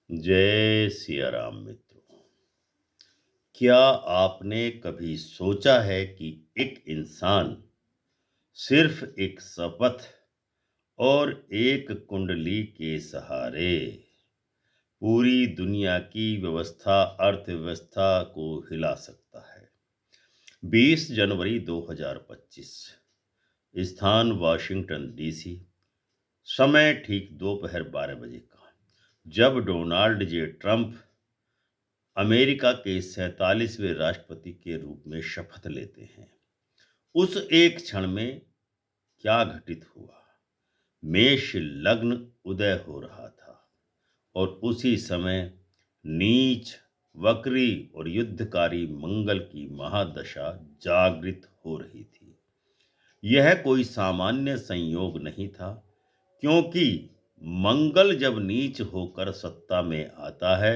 जय सिया राम मित्रों। क्या आपने कभी सोचा है कि एक इंसान सिर्फ एक शपथ और एक कुंडली के सहारे पूरी दुनिया की व्यवस्था अर्थव्यवस्था को हिला सकता है? 20 जनवरी 2025, स्थान वाशिंगटन डीसी, समय ठीक दोपहर 12 बजे का, जब डोनाल्ड जे ट्रंप अमेरिका के 47वें राष्ट्रपति के रूप में शपथ लेते हैं। उस एक क्षण में क्या घटित हुआ? मेष लग्न उदय हो रहा था और उसी समय नीच, वक्री और युद्धकारी मंगल की महादशा जागृत हो रही थी। यह कोई सामान्य संयोग नहीं था, क्योंकि मंगल जब नीच होकर सत्ता में आता है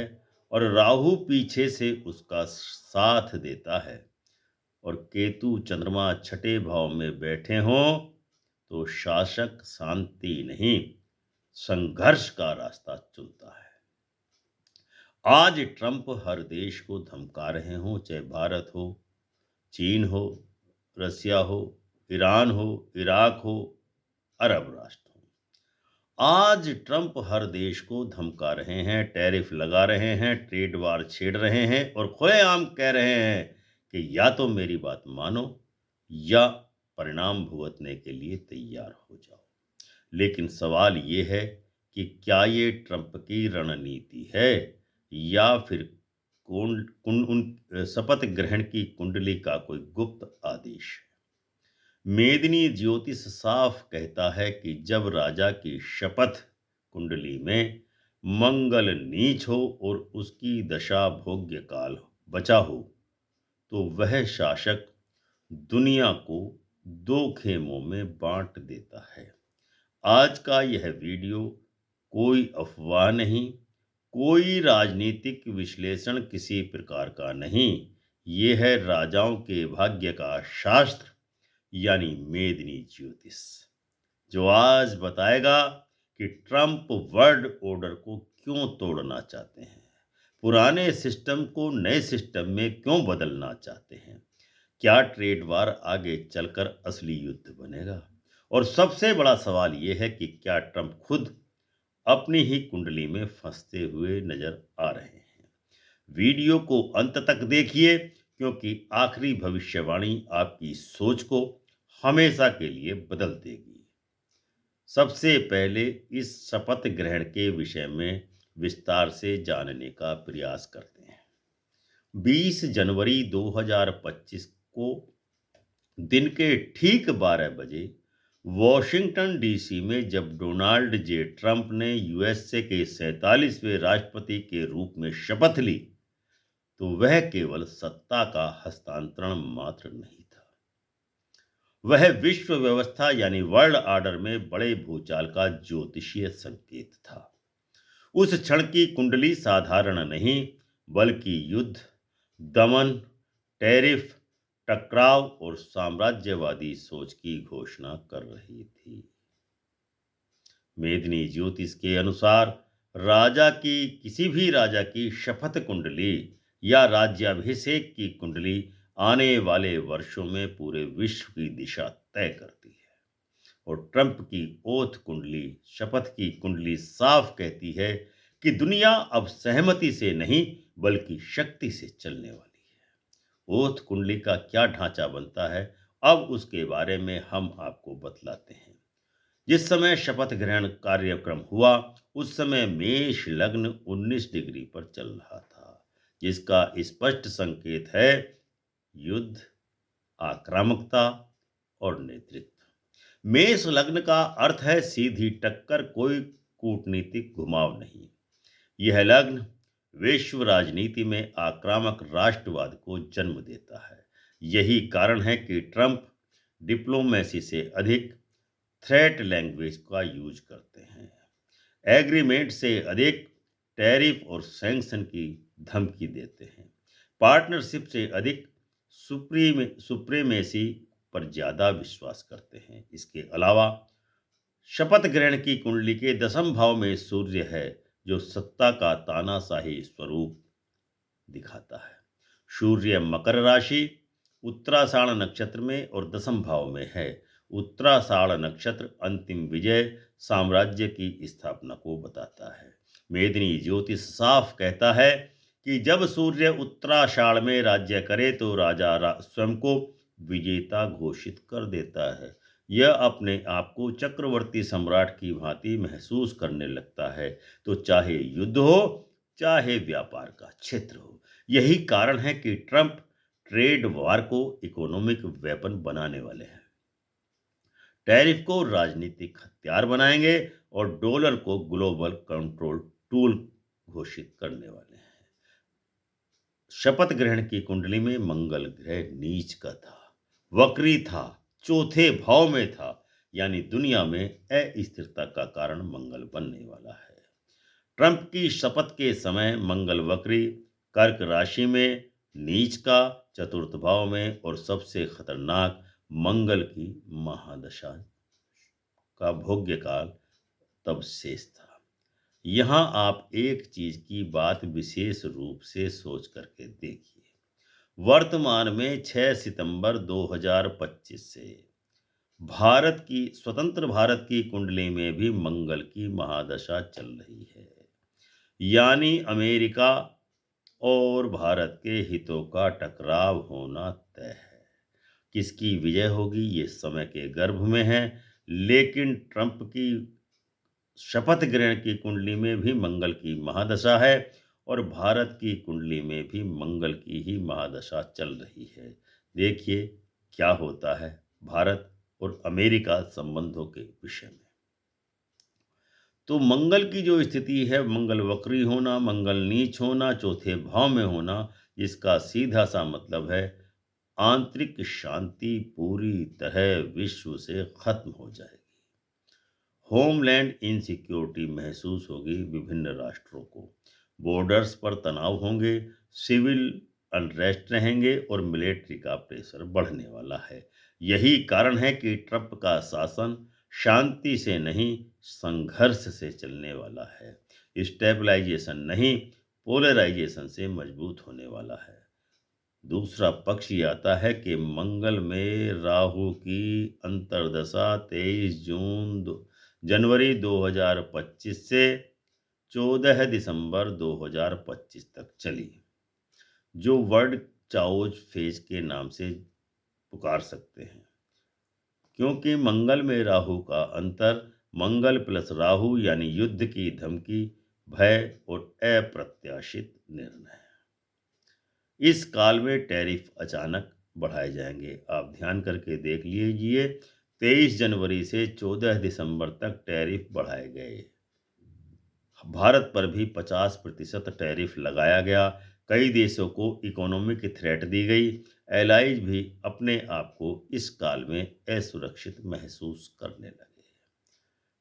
और राहु पीछे से उसका साथ देता है और केतु चंद्रमा छठे भाव में बैठे हों, तो शासक शांति नहीं, संघर्ष का रास्ता चुनता है। आज ट्रंप हर देश को धमका रहे हों, चाहे भारत हो, चीन हो, रसिया हो, ईरान हो, इराक हो, अरब राष्ट्र हो। आज ट्रंप हर देश को धमका रहे हैं, टैरिफ लगा रहे हैं, ट्रेड वार छेड़ रहे हैं और खुलेआम कह रहे हैं कि या तो मेरी बात मानो या परिणाम भुगतने के लिए तैयार हो जाओ। लेकिन सवाल ये है कि क्या ये ट्रंप की रणनीति है या फिर उन शपथ ग्रहण की कुंडली का कोई गुप्त आदेश है? मेदिनी ज्योतिष साफ कहता है कि जब राजा की शपथ कुंडली में मंगल नीच हो और उसकी दशा भोग्य काल बचा हो, तो वह शासक दुनिया को दो खेमों में बांट देता है। आज का यह वीडियो कोई अफवाह नहीं, कोई राजनीतिक विश्लेषण किसी प्रकार का नहीं। ये है राजाओं के भाग्य का शास्त्र, यानी मेदिनी ज्योतिष, जो आज बताएगा कि ट्रंप वर्ल्ड ऑर्डर को क्यों तोड़ना चाहते हैं, पुराने सिस्टम को नए सिस्टम में क्यों बदलना चाहते हैं, क्या ट्रेड वार आगे चलकर असली युद्ध बनेगा, और सबसे बड़ा सवाल यह है कि क्या ट्रंप खुद अपनी ही कुंडली में फंसते हुए नजर आ रहे हैं। वीडियो को अंत तक देखिए, क्योंकि आखिरी भविष्यवाणी आपकी सोच को हमेशा के लिए बदल देगी। सबसे पहले इस शपथ ग्रहण के विषय में विस्तार से जानने का प्रयास करते हैं। 20 जनवरी 2025 को दिन के ठीक 12 बजे वॉशिंगटन डीसी में जब डोनाल्ड जे ट्रंप ने यूएसए के 47वें राष्ट्रपति के रूप में शपथ ली, तो वह केवल सत्ता का हस्तांतरण मात्र नहीं था, वह विश्व व्यवस्था यानी वर्ल्ड ऑर्डर में बड़े भूचाल का ज्योतिषीय संकेत था। उस क्षण की कुंडली साधारण नहीं, बल्कि युद्ध, दमन, टैरिफ, टकराव और साम्राज्यवादी सोच की घोषणा कर रही थी। मेदिनी ज्योतिष के अनुसार किसी भी राजा की शपथ कुंडली या राज्याभिषेक की कुंडली आने वाले वर्षों में पूरे विश्व की दिशा तय करती है। और ट्रंप की ओथ कुंडली, शपथ की कुंडली साफ कहती है कि दुनिया अब सहमति से नहीं, बल्कि शक्ति से चलने वाली है। ओथ कुंडली का क्या ढांचा बनता है, अब उसके बारे में हम आपको बतलाते हैं। जिस समय शपथ ग्रहण कार्यक्रम हुआ, उस समय मेष लग्न 19 डिग्री पर चल रहा था, जिसका स्पष्ट संकेत है युद्ध, आक्रामकता और नेतृत्व। मेष लग्न का अर्थ है सीधी टक्कर, कोई कूटनीतिक घुमाव नहीं। यह लग्न विश्व राजनीति में आक्रामक राष्ट्रवाद को जन्म देता है। यही कारण है कि ट्रंप डिप्लोमेसी से अधिक थ्रेट लैंग्वेज का यूज करते हैं, एग्रीमेंट से अधिक टैरिफ और सैंक्शन की धमकी देते हैं, पार्टनरशिप से अधिक सुप्रीमेसी पर ज्यादा विश्वास करते हैं। इसके अलावा शपथ ग्रहण की कुंडली के 10वें भाव में सूर्य है, जो सत्ता का तानाशाही स्वरूप दिखाता है। सूर्य मकर राशि, उत्तराषाढ़ नक्षत्र में और दसम भाव में है। उत्तराषाढ़ नक्षत्र अंतिम विजय, साम्राज्य की स्थापना को बताता है। मेदिनी ज्योतिष साफ कहता है कि जब सूर्य उत्तराषाढ़ में राज्य करे तो राजा स्वयं को विजेता घोषित कर देता है। यह अपने आप को चक्रवर्ती सम्राट की भांति महसूस करने लगता है। तो चाहे युद्ध हो, चाहे व्यापार का क्षेत्र हो, यही कारण है कि ट्रंप ट्रेड वॉर को इकोनॉमिक वेपन बनाने वाले हैं, टैरिफ को राजनीतिक हथियार बनाएंगे और डॉलर को ग्लोबल कंट्रोल टूल घोषित करने वाले हैं। शपथ ग्रहण की कुंडली में मंगल ग्रह नीच का था, वक्री था, चौथे भाव में था, यानी दुनिया में अस्थिरता का कारण मंगल बनने वाला है। ट्रंप की शपथ के समय मंगल वक्री कर्क राशि में, नीच का चतुर्थ भाव में और सबसे खतरनाक मंगल की महादशा का भोग्य काल तब शेष था। यहाँ आप एक चीज की बात विशेष रूप से सोच करके देखिए। वर्तमान में 6 सितंबर 2025 से भारत की स्वतंत्र भारत की कुंडली में भी मंगल की महादशा चल रही है, यानी अमेरिका और भारत के हितों का टकराव होना तय है। किसकी विजय होगी ये समय के गर्भ में है, लेकिन ट्रंप की शपथ ग्रहण की कुंडली में भी मंगल की महादशा है और भारत की कुंडली में भी मंगल की ही महादशा चल रही है। देखिए क्या होता है भारत और अमेरिका संबंधों के विषय में। तो मंगल की जो स्थिति है, मंगल वक्री होना, मंगल नीच होना, चौथे भाव में होना, जिसका सीधा सा मतलब है आंतरिक शांति पूरी तरह विश्व से खत्म हो जाएगी। होमलैंड इनसिक्योरिटी महसूस होगी विभिन्न राष्ट्रों को, बॉर्डर्स पर तनाव होंगे, सिविल अनरेस्ट रहेंगे और मिलिट्री का प्रेशर बढ़ने वाला है। यही कारण है कि ट्रंप का शासन शांति से नहीं, संघर्ष से चलने वाला है। स्टेबलाइजेशन नहीं, पोलराइजेशन से मजबूत होने वाला है। दूसरा पक्ष ये आता है कि मंगल में राहु की अंतर्दशा 23 जनवरी 2025 से 14 दिसंबर 2025 तक चली, जो वर्ल्ड चाओज फेज के नाम से पुकार सकते हैं, क्योंकि मंगल में राहु का अंतर मंगल प्लस राहु यानी युद्ध की धमकी, भय और अप्रत्याशित निर्णय। इस काल में टैरिफ अचानक बढ़ाए जाएंगे, आप ध्यान करके देख लीजिए। 23 जनवरी से 14 दिसंबर तक टैरिफ बढ़ाए गए। भारत पर भी 50% टैरिफ लगाया गया। कई देशों को इकोनॉमिक थ्रेट दी गई। एलाइज भी अपने आप को इस काल में असुरक्षित महसूस करने लगे।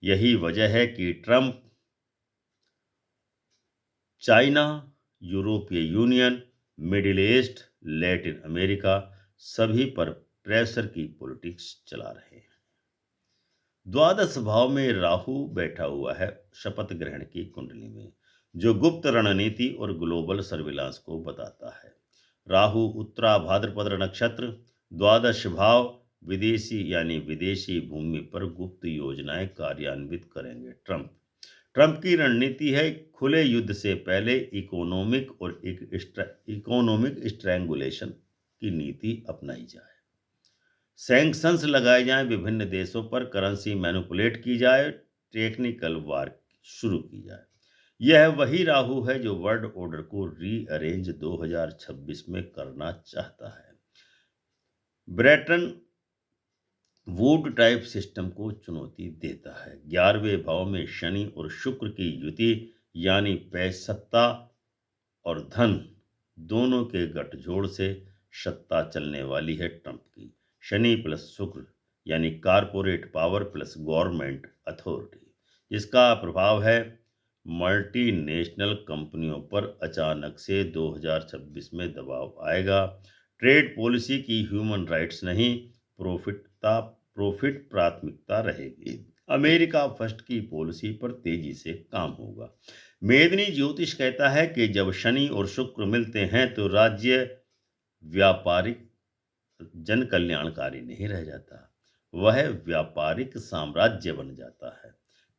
यही वजह है कि ट्रंप चाइना, यूरोपीय union, middle east, Latin America सभी पर प्रेशर की पॉलिटिक्स चला रहे हैं। द्वादश भाव में राहु बैठा हुआ है शपथ ग्रहण की कुंडली में, जो गुप्त रणनीति और ग्लोबल सर्विलांस को बताता है। राहु उत्तरा भाद्रपद नक्षत्र, द्वादश भाव, विदेशी यानी विदेशी भूमि पर गुप्त योजनाएं कार्यान्वित करेंगे ट्रंप। ट्रंप की रणनीति है खुले युद्ध से पहले इकोनॉमिक स्ट्रैंगुलेशन की नीति अपनाई जाए। सैंक्शंस लगाए जाएं विभिन्न देशों पर, करेंसी मैनिपुलेट की जाए, टेक्निकल वार शुरू की जाए। यह वही राहु है जो वर्ल्ड ऑर्डर को रीअरेंज 2026 में करना चाहता है। ब्रेटन वुड टाइप सिस्टम को चुनौती देता है। 11वें भाव में शनि और शुक्र की युति यानी पैसत्ता और धन दोनों के गठजोड़ से सत्ता चलने वाली है ट्रंप की। शनि प्लस शुक्र यानी corporate power plus government authority, जिसका प्रभाव है मल्टीनेशनल कंपनियों पर अचानक से 2026 में दबाव आएगा। ट्रेड पॉलिसी की ह्यूमन राइट्स नहीं, प्रॉफिट प्राथमिकता रहेगी। अमेरिका फर्स्ट की पॉलिसी पर तेजी से काम होगा। मेदिनी ज्योतिष कहता है कि जब शनि और शुक्र मिलते हैं तो राज्य व्यापारिक जन कल्याणकारी नहीं रह जाता, वह व्यापारिक साम्राज्य बन जाता है।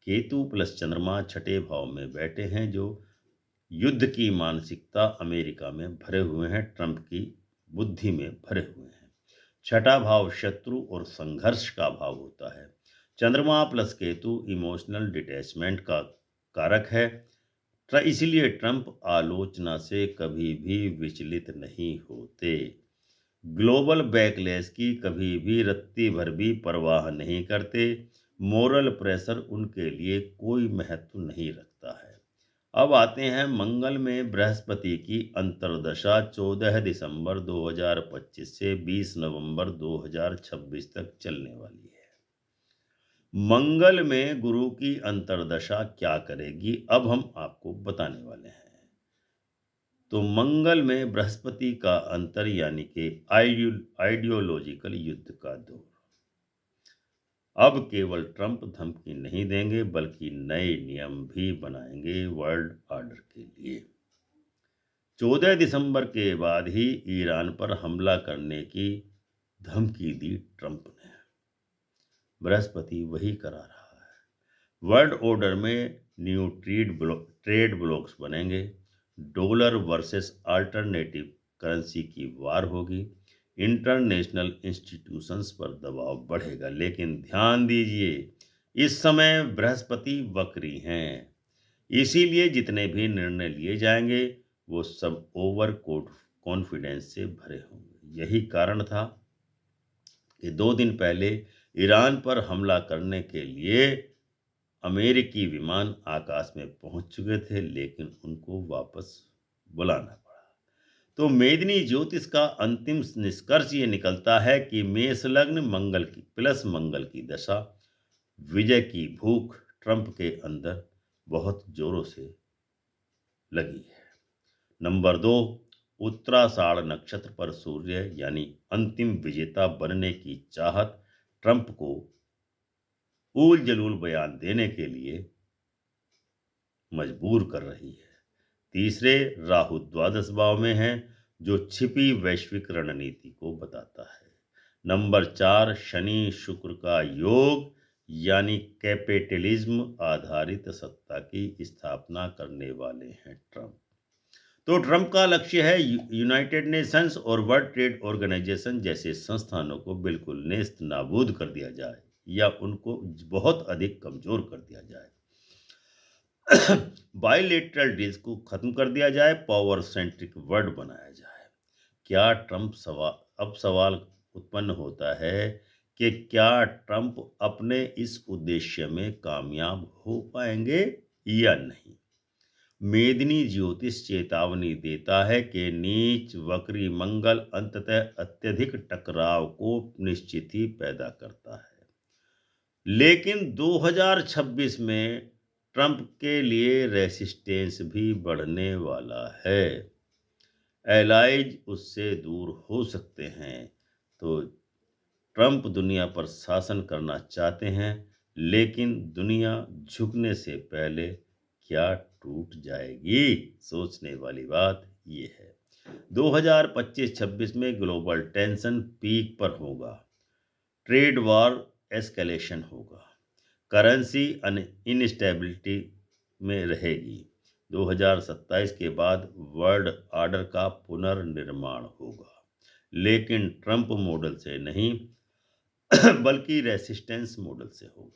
केतु प्लस चंद्रमा छठे भाव में बैठे हैं, जो युद्ध की मानसिकता अमेरिका में भरे हुए हैं, ट्रंप की बुद्धि में भरे हुए हैं। छठा भाव शत्रु और संघर्ष का भाव होता है। चंद्रमा प्लस केतु इमोशनल डिटैचमेंट का कारक है। इसीलिए ट्रंप आलोचना से कभी भी विचलित नहीं होते। ग्लोबल बैकलैश की कभी भी रत्ती भर भी परवाह नहीं करते। मोरल प्रेशर उनके लिए कोई महत्व नहीं रखता है। अब आते हैं मंगल में बृहस्पति की अंतर्दशा 14 दिसंबर 2025 से 20 नवंबर 2026 तक चलने वाली है। मंगल में गुरु की अंतर्दशा क्या करेगी, अब हम आपको बताने वाले हैं। तो मंगल में बृहस्पति का अंतर यानी कि आइडियोलॉजिकल युद्ध का दौर। अब केवल ट्रंप धमकी नहीं देंगे, बल्कि नए नियम भी बनाएंगे वर्ल्ड ऑर्डर के लिए। 14 दिसंबर के बाद ही ईरान पर हमला करने की धमकी दी ट्रंप ने। बृहस्पति वही करा रहा है। वर्ल्ड ऑर्डर में न्यू ट्रेड ब्लॉक्स बनेंगे। डॉलर वर्सेस अल्टरनेटिव करेंसी की वार होगी। इंटरनेशनल इंस्टीट्यूशंस पर दबाव बढ़ेगा। लेकिन ध्यान दीजिए, इस समय बृहस्पति वक्री हैं, इसीलिए जितने भी निर्णय लिए जाएंगे वो सब ओवर कॉन्फिडेंस से भरे होंगे। यही कारण था कि 2 दिन पहले ईरान पर हमला करने के लिए अमेरिकी विमान आकाश में पहुंच चुके थे, लेकिन उनको वापस बुलाना पड़ा। तो मेदिनी ज्योतिष का अंतिम निष्कर्ष ये निकलता है कि मेष लग्न मंगल की दशा, विजय की भूख ट्रंप के अंदर बहुत जोरों से लगी है। नंबर 2, उत्तराषाढ़ नक्षत्र पर सूर्य यानी अंतिम विजेता बनने की चाहत ट्रंप को ऊल जलूल बयान देने के लिए मजबूर कर रही है। तीसरे, राहु द्वादश भाव में है, जो छिपी वैश्विक रणनीति को बताता है। नंबर 4, शनि शुक्र का योग यानी कैपिटलिज्म आधारित सत्ता की स्थापना करने वाले हैं ट्रंप। तो ट्रंप का लक्ष्य है यूनाइटेड नेशंस और वर्ल्ड ट्रेड ऑर्गेनाइजेशन जैसे संस्थानों को बिल्कुल नेस्त नाबूद कर दिया जाए या उनको बहुत अधिक कमजोर कर दिया जाए। बायलेटरल डील्स को खत्म कर दिया जाए, पावर सेंट्रिक वर्ल्ड बनाया जाए। क्या ट्रंप अब सवाल उत्पन्न होता है कि क्या ट्रंप अपने इस उद्देश्य में कामयाब हो पाएंगे या नहीं। मेदिनी ज्योतिष चेतावनी देता है कि नीच वक्री मंगल अंततः अत्यधिक टकराव को निश्चित ही पैदा करता है। लेकिन 2026 में ट्रंप के लिए रेसिस्टेंस भी बढ़ने वाला है। एलाइज उससे दूर हो सकते हैं। तो ट्रंप दुनिया पर शासन करना चाहते हैं, लेकिन दुनिया झुकने से पहले क्या टूट जाएगी, सोचने वाली बात ये है। 2025-26 में ग्लोबल टेंशन पीक पर होगा, ट्रेड वॉर एस्केलेशन होगा, करेंसी इनस्टेबिलिटी में रहेगी। 2027 के बाद वर्ल्ड ऑर्डर का पुनर्निर्माण होगा, लेकिन ट्रंप मॉडल से नहीं बल्कि रेसिस्टेंस मॉडल से होगा।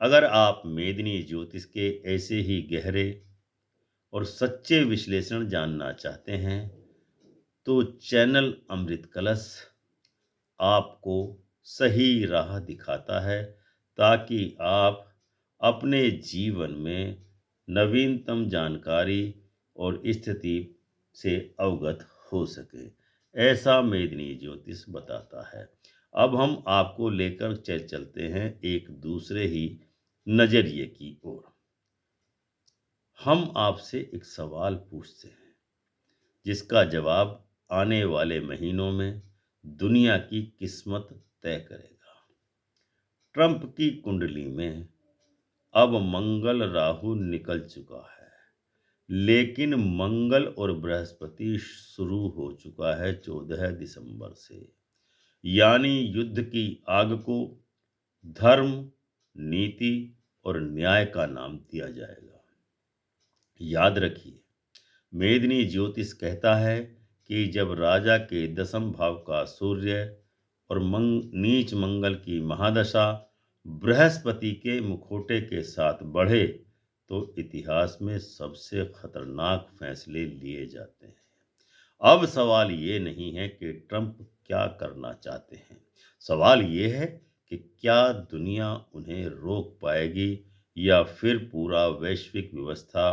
अगर आप मेदिनी ज्योतिष के ऐसे ही गहरे और सच्चे विश्लेषण जानना चाहते हैं तो चैनल अमृत कलश आपको सही राह दिखाता है, ताकि आप अपने जीवन में नवीनतम जानकारी और स्थिति से अवगत हो सके। ऐसा मेदिनी ज्योतिष बताता है। अब हम आपको लेकर चलते हैं एक दूसरे ही नजरिए की ओर। हम आपसे एक सवाल पूछते हैं, जिसका जवाब आने वाले महीनों में दुनिया की किस्मत तय करेगा। ट्रंप की कुंडली में अब मंगल राहु निकल चुका है। लेकिन मंगल और बृहस्पति शुरू हो चुका है 14 दिसंबर से। यानी युद्ध की आग को धर्म, नीति और न्याय का नाम दिया जाएगा। याद रखिए, मेदिनी ज्योतिष कहता है कि जब राजा के दसम भाव का सूर्य और नीच मंगल की महादशा बृहस्पति के मुखौटे के साथ बढ़े तो इतिहास में सबसे खतरनाक फैसले लिए जाते हैं। अब सवाल ये नहीं है कि ट्रंप क्या करना चाहते हैं, सवाल ये है कि क्या दुनिया उन्हें रोक पाएगी या फिर पूरा वैश्विक व्यवस्था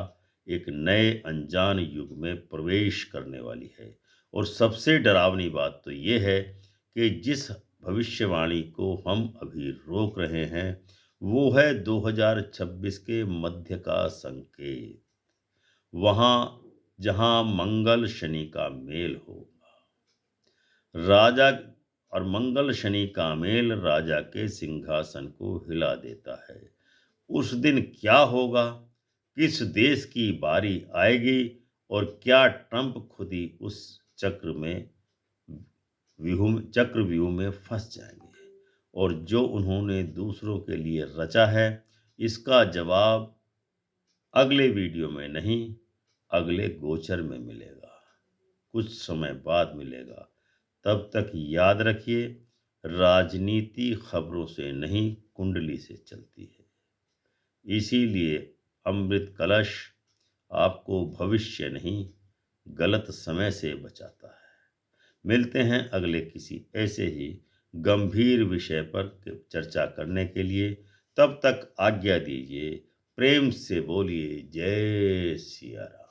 एक नए अनजान युग में प्रवेश करने वाली है। और सबसे डरावनी बात तो ये है कि जिस भविष्यवाणी को हम अभी रोक रहे हैं वो है 2026 के मध्य का संकेत, वहां जहां मंगल शनि का मेल होगा। राजा और मंगल शनि का मेल राजा के सिंहासन को हिला देता है। उस दिन क्या होगा, किस देश की बारी आएगी और क्या ट्रंप खुद ही उस चक्रव्यूह में फंस जाएंगे और जो उन्होंने दूसरों के लिए रचा है, इसका जवाब अगले वीडियो में नहीं, अगले गोचर में मिलेगा, कुछ समय बाद मिलेगा। तब तक याद रखिए, राजनीति खबरों से नहीं कुंडली से चलती है। इसीलिए अमृत कलश आपको भविष्य नहीं, गलत समय से बचाता है। मिलते हैं अगले किसी ऐसे ही गंभीर विषय पर चर्चा करने के लिए। तब तक आज्ञा दीजिए। प्रेम से बोलिए जय सिया राम।